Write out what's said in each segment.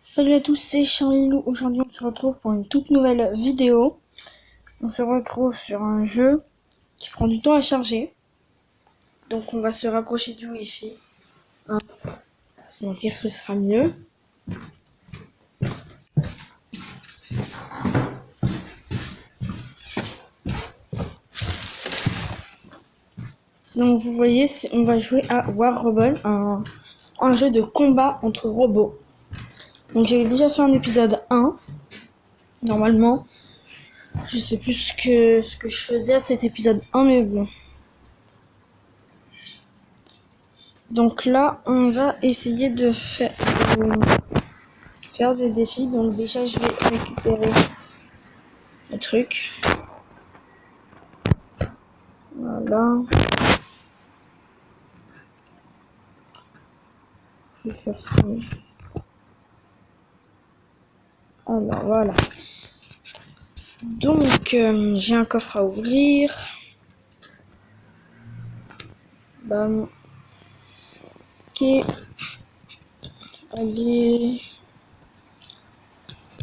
Salut à tous, c'est Charlie-Lou. Aujourd'hui on se retrouve pour une toute nouvelle vidéo. On se retrouve sur un jeu qui prend du temps à charger. Donc on va se rapprocher du Wi-Fi. Hein. On va se mentir, ce sera mieux. Donc vous voyez, on va jouer à War Robot, un jeu de combat entre robots. Donc j'ai déjà fait un épisode 1. Normalement, je sais plus ce que je faisais à cet épisode 1, mais bon. Donc là, on va essayer de faire des défis. Donc déjà, je vais récupérer le truc. Voilà. Je vais faire ça. Alors voilà. Donc j'ai un coffre à ouvrir. Bam. Ok. Allez.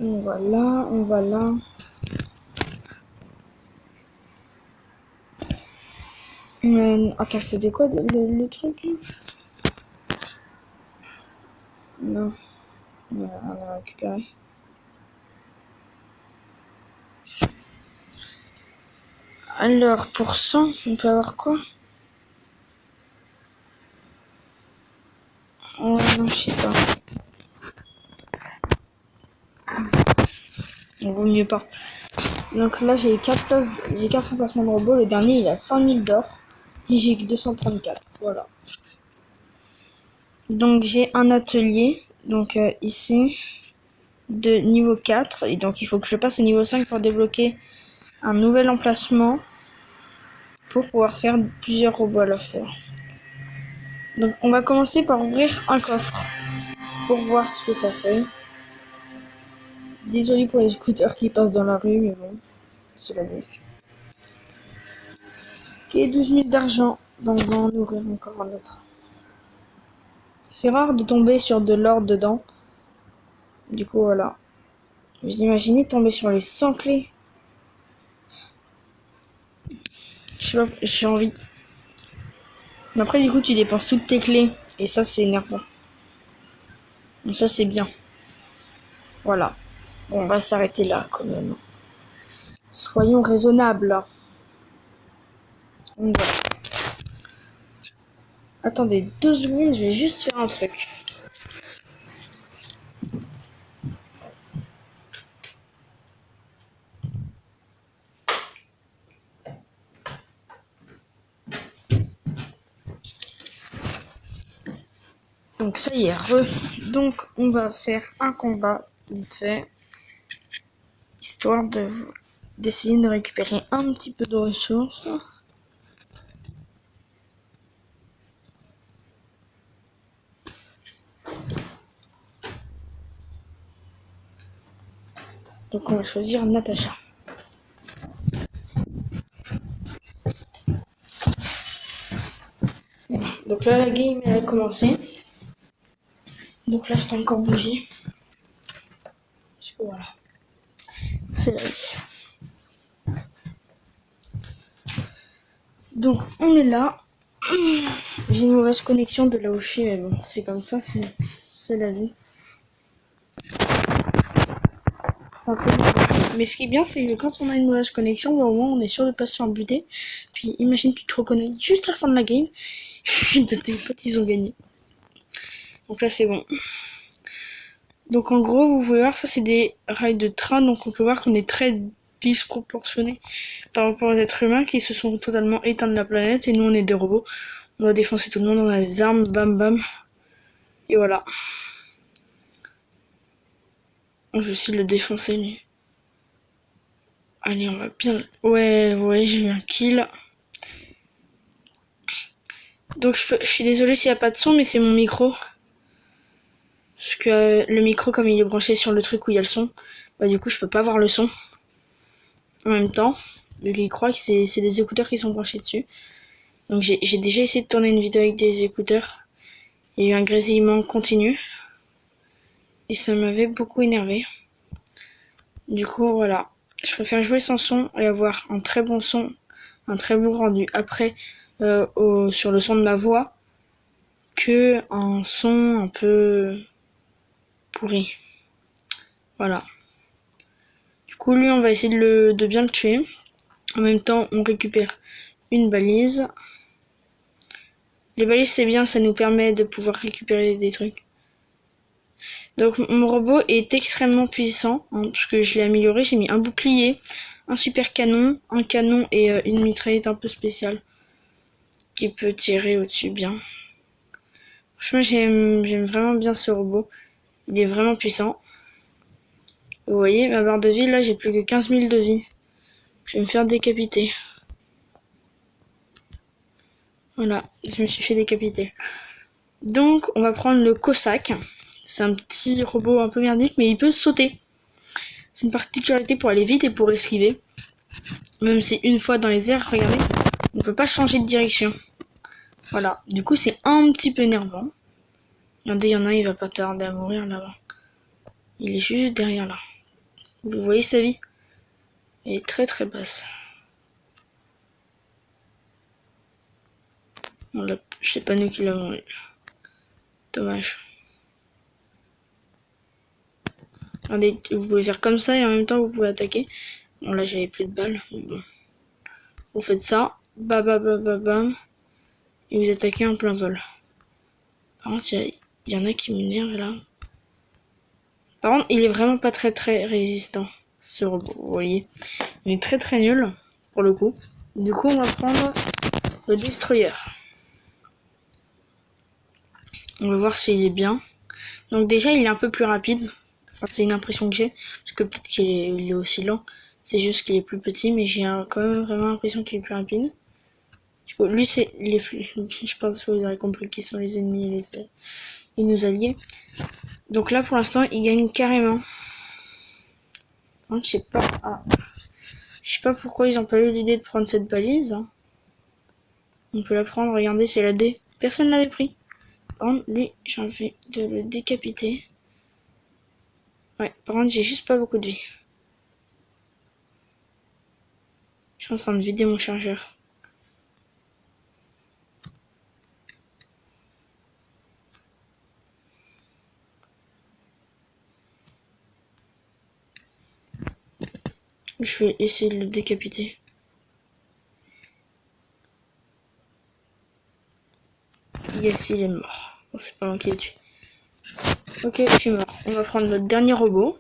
On va là. Attends, c'était quoi le truc là? Non. Voilà, on a récupéré. Alors, pour 100, on peut avoir quoi? Oh non, je sais pas. Il vaut mieux pas. Donc là, j'ai 4 remplacements de robots. Le dernier, il a 100 000 d'or. Et j'ai que 234. Voilà. Donc j'ai un atelier. Donc ici, de niveau 4. Et donc il faut que je passe au niveau 5 pour débloquer un nouvel emplacement. Pour pouvoir faire plusieurs robots à la fois. Donc on va commencer par ouvrir un coffre. Pour voir ce que ça fait. Désolé pour les scooters qui passent dans la rue, mais bon. C'est la vie. Ok, 12 000 d'argent. Donc on va en ouvrir encore un autre. C'est rare de tomber sur de l'or dedans. Du coup, voilà. Vous imaginez tomber sur les 100 clés. Je sais pas, j'ai envie. Mais après, du coup, tu dépenses toutes tes clés. Et ça, c'est énervant. Donc ça, c'est bien. Voilà. Bon, on va s'arrêter là, quand même. Soyons raisonnables. Donc, voilà. Attendez 2 secondes, je vais juste faire un truc. Donc ça y est, donc on va faire un combat vite fait, histoire d'essayer de récupérer un petit peu de ressources. Donc on va choisir Natacha. Donc là la game elle a commencé. Donc là je peux encore bouger. Parce que voilà. C'est la vie. Donc on est là. J'ai une mauvaise connexion de là où je suis, mais bon, c'est comme ça, c'est la vie. Mais ce qui est bien, c'est que quand on a une mauvaise connexion, au moins on est sûr de pas se faire buter. Puis imagine, tu te reconnais juste à la fin de la game. Tes potes, ils ont gagné. Donc là, c'est bon. Donc en gros, vous pouvez voir, ça c'est des rails de train. Donc on peut voir qu'on est très disproportionné par rapport aux êtres humains qui se sont totalement éteints de la planète. Et nous, on est des robots. On doit défoncer tout le monde, on a des armes, bam bam. Et voilà. Je vais aussi le défoncer, lui. Allez, on va bien... Ouais, j'ai eu un kill. Donc je suis désolée s'il n'y a pas de son, mais c'est mon micro. Parce que le micro, comme il est branché sur le truc où il y a le son, bah du coup je peux pas voir le son en même temps. Vu qu'il croit que c'est des écouteurs qui sont branchés dessus. Donc j'ai déjà essayé de tourner une vidéo avec des écouteurs. Il y a eu un grésillement continu. Et ça m'avait beaucoup énervé. Du coup, voilà. Je préfère jouer sans son et avoir un très bon son, un très bon rendu après sur le son de ma voix que un son un peu pourri. Voilà. Du coup, lui, on va essayer de bien le tuer. En même temps, on récupère une balise. Les balises, c'est bien, ça nous permet de pouvoir récupérer des trucs. Donc mon robot est extrêmement puissant, hein, parce que je l'ai amélioré. J'ai mis un bouclier, un super canon, un canon et une mitraillette un peu spéciale qui peut tirer au-dessus bien. Franchement, j'aime vraiment bien ce robot. Il est vraiment puissant. Vous voyez, ma barre de vie, là, j'ai plus que 15 000 de vie. Je vais me faire décapiter. Voilà, je me suis fait décapiter. Donc, on va prendre le Cossack. C'est un petit robot un peu merdique, mais il peut sauter. C'est une particularité pour aller vite et pour esquiver. Même si une fois dans les airs, regardez, on ne peut pas changer de direction. Voilà, du coup c'est un petit peu énervant. Regardez, il y en a un, il va pas tarder à mourir là-bas. Il est juste derrière là. Vous voyez sa vie? Elle est très très basse. C'est pas nous qui l'avons eu. Dommage. Regardez, vous pouvez faire comme ça et en même temps vous pouvez attaquer. Bon là j'avais plus de balles. Bon. Vous faites ça, bam bam bam bam bam, et vous attaquez en plein vol. Par contre il y en a qui m'énervent là. Par contre il est vraiment pas très très résistant ce robot, vous voyez. Il est très très nul pour le coup. Du coup on va prendre le destroyer. On va voir s'il est bien. Donc déjà il est un peu plus rapide. Enfin c'est une impression que j'ai. Parce que peut-être qu'il est aussi lent. C'est juste qu'il est plus petit, mais j'ai quand même vraiment l'impression qu'il est plus rapide. Du coup, lui c'est les flux. Je pense que vous aurez compris qui sont les ennemis et nos alliés. Donc là pour l'instant il gagne carrément. Je sais pas. Ah. Je sais pas pourquoi ils ont pas eu l'idée de prendre cette balise. Hein. On peut la prendre, regardez, c'est la D. Personne l'avait pris. Par contre, lui, j'ai envie de le décapiter. Ouais, par contre, j'ai juste pas beaucoup de vie. Je suis en train de vider mon chargeur. Je vais essayer de le décapiter. Yes, il est mort. Bon, c'est pas moi qui l'ai tué. Ok, je suis mort. On va prendre notre dernier robot.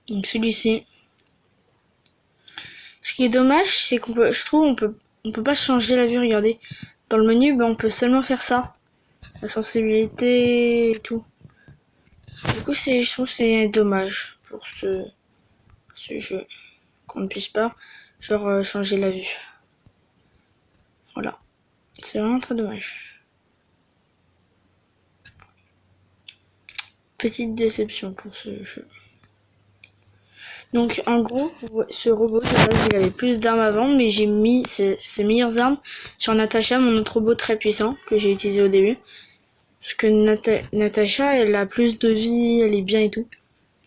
Donc celui-ci. Ce qui est dommage, c'est qu'on peut, je trouve, on peut pas changer la vue. Regardez, dans le menu, ben, on peut seulement faire ça, la sensibilité et tout. Du coup, je trouve c'est dommage pour ce jeu qu'on ne puisse pas, genre changer la vue. Voilà, c'est vraiment très dommage. Petite déception pour ce jeu. Donc en gros, ce robot de base, il avait plus d'armes avant, mais j'ai mis ses meilleures armes sur Natacha, mon autre robot très puissant que j'ai utilisé au début. Parce que Natacha, elle a plus de vie, elle est bien et tout.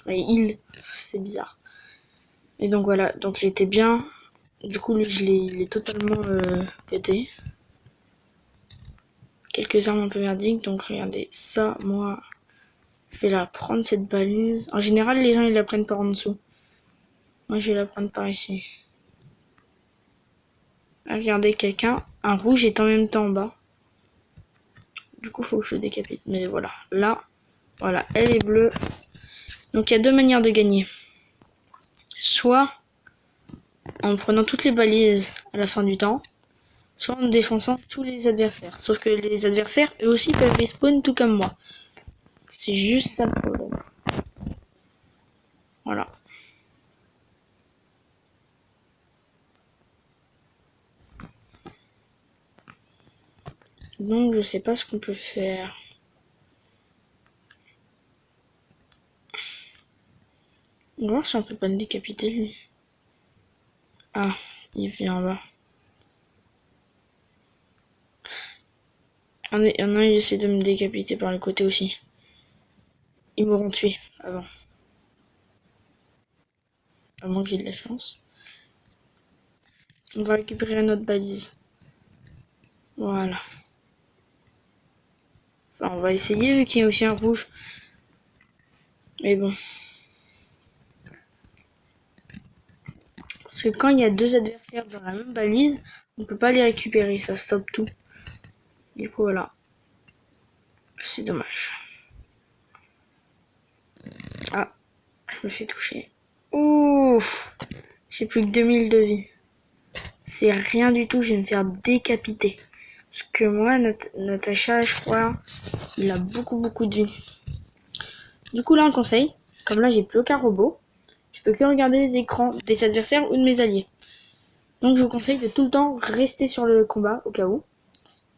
Et c'est bizarre. Et donc voilà, donc il était bien. Du coup, lui, il est totalement pété. Quelques armes un peu merdiques, donc regardez, ça, moi, je vais la prendre cette balise. En général, les gens, ils la prennent par en dessous. Moi, je vais la prendre par ici. Regardez, quelqu'un, un rouge est en même temps en bas. Du coup, faut que je le décapite. Mais voilà, là, voilà, elle est bleue. Donc, il y a deux manières de gagner. Soit en prenant toutes les balises à la fin du temps, soit en défonçant tous les adversaires. Sauf que les adversaires, eux aussi, peuvent respawn tout comme moi. C'est juste ça le problème. Voilà. Donc, je sais pas ce qu'on peut faire. On va voir si on peut pas le décapiter, lui. Ah, il vient là. Il y en a un, il essaie de me décapiter par le côté aussi. Ils m'auront tué avant. À moins que j'ai de la chance. On va récupérer notre balise. Voilà. Enfin, on va essayer vu qu'il y a aussi un rouge. Mais bon. Parce que quand il y a deux adversaires dans la même balise, on peut pas les récupérer. Ça stoppe tout. Du coup, voilà. C'est dommage. Ah, je me fais toucher. Ouf, j'ai plus que 2000 de vie. C'est rien du tout, je vais me faire décapiter. Parce que moi, Natacha, je crois, il a beaucoup de vie. Du coup, là, un conseil. Comme là, j'ai plus aucun robot, je peux que regarder les écrans des adversaires ou de mes alliés. Donc, je vous conseille de tout le temps rester sur le combat, au cas où.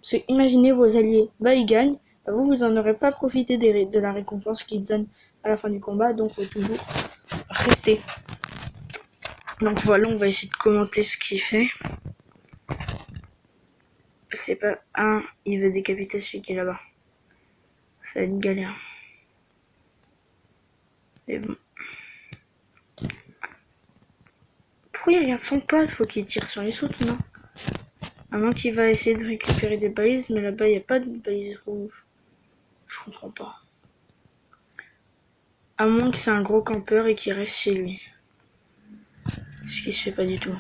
Parce que imaginez vos alliés, bah ils gagnent. Bah, vous en aurez pas profité de la récompense qu'ils donnent à la fin du combat. Donc, faut toujours rester. Donc voilà, on va essayer de commenter ce qu'il fait. C'est pas un, il veut décapiter celui qui est là-bas. Ça va être une galère. Mais bon. Pourquoi il regarde son pote? Faut qu'il tire sur les autres, non? À moins qu'il va essayer de récupérer des balises, mais là-bas il n'y a pas de balises rouges. Je comprends pas. À moins que c'est un gros campeur et qu'il reste chez lui. Ce qui se fait pas du tout.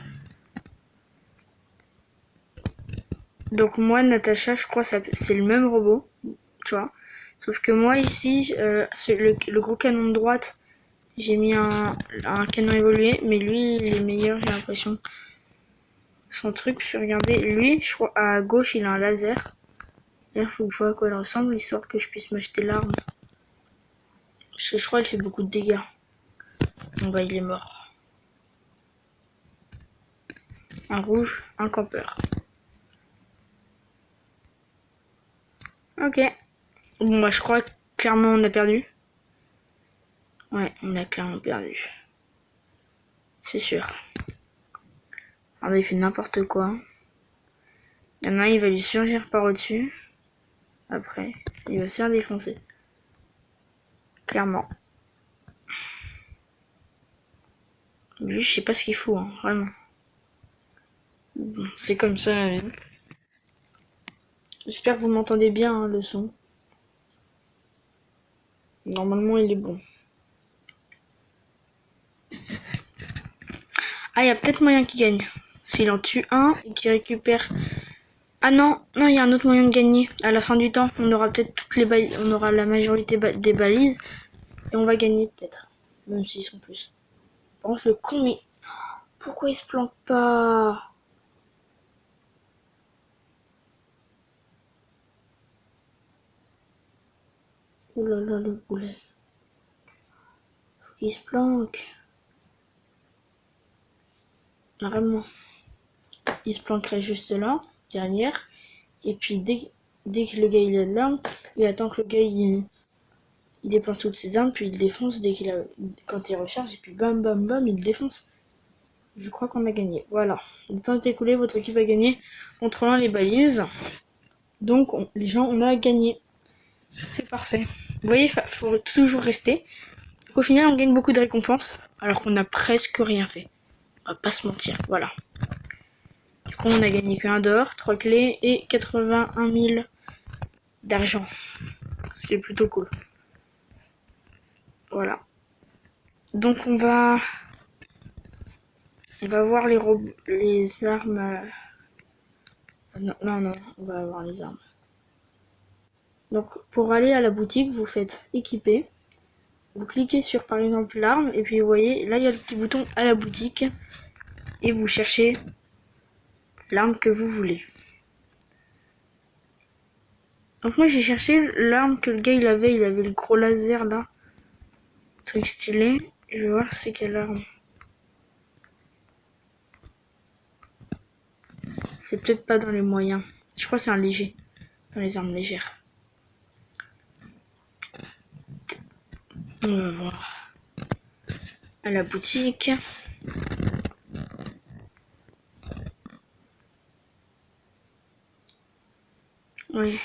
Donc moi, Natacha, je crois que c'est le même robot. Tu vois. Sauf que moi ici, le gros canon de droite, j'ai mis un canon évolué, mais lui il est meilleur, j'ai l'impression. Son truc, je vais regarder. Lui, je crois à gauche il a un laser. Il faut que je vois à quoi il ressemble, histoire que je puisse m'acheter l'arme. Parce que je crois qu'il fait beaucoup de dégâts. Bon bah il est mort. Un rouge, un campeur. Ok. Bon bah je crois que clairement on a perdu. Ouais, on a clairement perdu. C'est sûr. Alors il fait n'importe quoi. Il y en a un, il va lui surgir par au-dessus. Après, il va se faire défoncer. Clairement. Lui, je sais pas ce qu'il faut, hein, vraiment. Bon, c'est comme ça la vie. J'espère que vous m'entendez bien, hein, le son. Normalement, il est bon. Ah, il y a peut-être moyen qu'il gagne. S'il en tue un et qu'il récupère... Ah non, il y a un autre moyen de gagner. À la fin du temps, on aura peut-être toutes les balises, on aura la majorité des balises et on va gagner peut-être. Même s'ils sont plus. Par contre, le con, mais pourquoi il se planque pas? Oh là là, le boulet. Faut qu'il se planque. Vraiment. Il se planquerait juste là, derrière. Et puis dès que le gars il a de l'arme, il attend que le gars il dépense toutes ses armes, puis il défonce quand il recharge, et puis bam bam bam, il défonce. Je crois qu'on a gagné. Voilà. Le temps est écoulé, votre équipe a gagné, contrôlant les balises. Donc les gens, on a gagné. C'est parfait. Vous voyez, faut toujours rester. Donc, au final, on gagne beaucoup de récompenses, alors qu'on a presque rien fait. On va pas se mentir, voilà. Du coup, on a gagné qu'un d'or, 3 clés et 81 000 d'argent. Ce qui est plutôt cool. Voilà. Donc on va voir les armes. Non, on va voir les armes. Donc pour aller à la boutique, vous faites équiper. Vous cliquez sur par exemple l'arme et puis vous voyez, là il y a le petit bouton à la boutique et vous cherchez l'arme que vous voulez. Donc moi j'ai cherché l'arme que le gars il avait le gros laser là. Truc stylé. Je vais voir c'est quelle arme. C'est peut-être pas dans les moyens. Je crois que c'est un léger. Dans les armes légères. On va voir. À la boutique. Oui.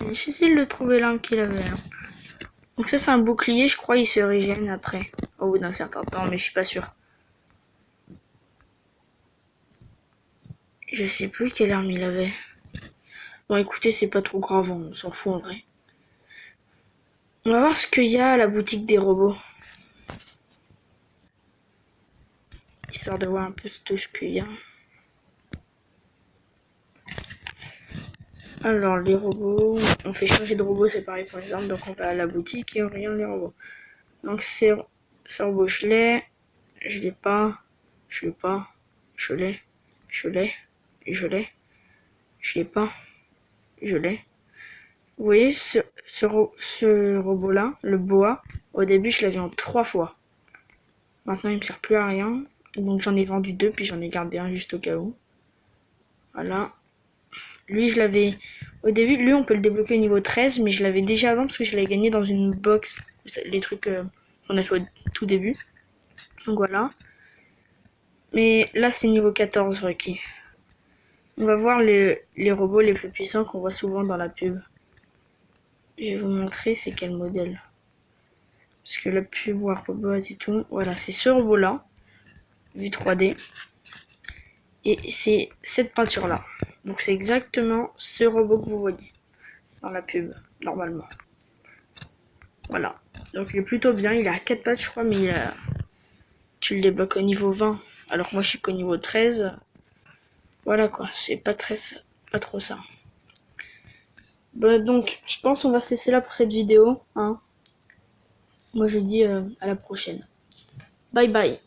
C'est difficile de trouver l'arme qu'il avait. Hein. Donc ça c'est un bouclier, je crois il se régène après. Au bout d'un certain temps, mais je suis pas sûr. Je sais plus quelle arme il avait. Bon écoutez, c'est pas trop grave, on s'en fout en vrai. On va voir ce qu'il y a à la boutique des robots. Histoire de voir un peu tout ce qu'il y a. Alors les robots, on fait changer de robot, c'est pareil pour les armes, donc on va à la boutique et on regarde les robots. Donc c'est ce robot, je l'ai pas, je l'ai pas, je l'ai, je l'ai, et je l'ai, je l'ai pas, je l'ai. Vous voyez ce robot là, le boa, au début je l'avais en 3 fois. Maintenant il me sert plus à rien, donc j'en ai vendu 2 puis j'en ai gardé un juste au cas où. Voilà. Lui, je l'avais... Au début, lui, on peut le débloquer au niveau 13, mais je l'avais déjà avant parce que je l'avais gagné dans une box. Les trucs qu'on a fait au tout début. Donc voilà. Mais là, c'est niveau 14 requis. On va voir les robots les plus puissants qu'on voit souvent dans la pub. Je vais vous montrer c'est quel modèle. Parce que la pub Robot et tout. Voilà, c'est ce robot-là. Vue 3D. Et c'est cette peinture-là. Donc c'est exactement ce robot que vous voyez dans la pub, normalement. Voilà. Donc il est plutôt bien, il a 4 pattes je crois, mais tu le débloques au niveau 20. Alors que moi je suis qu'au niveau 13. Voilà quoi, c'est pas trop ça. Bon, donc je pense qu'on va se laisser là pour cette vidéo. Hein. Moi je dis à la prochaine. Bye bye.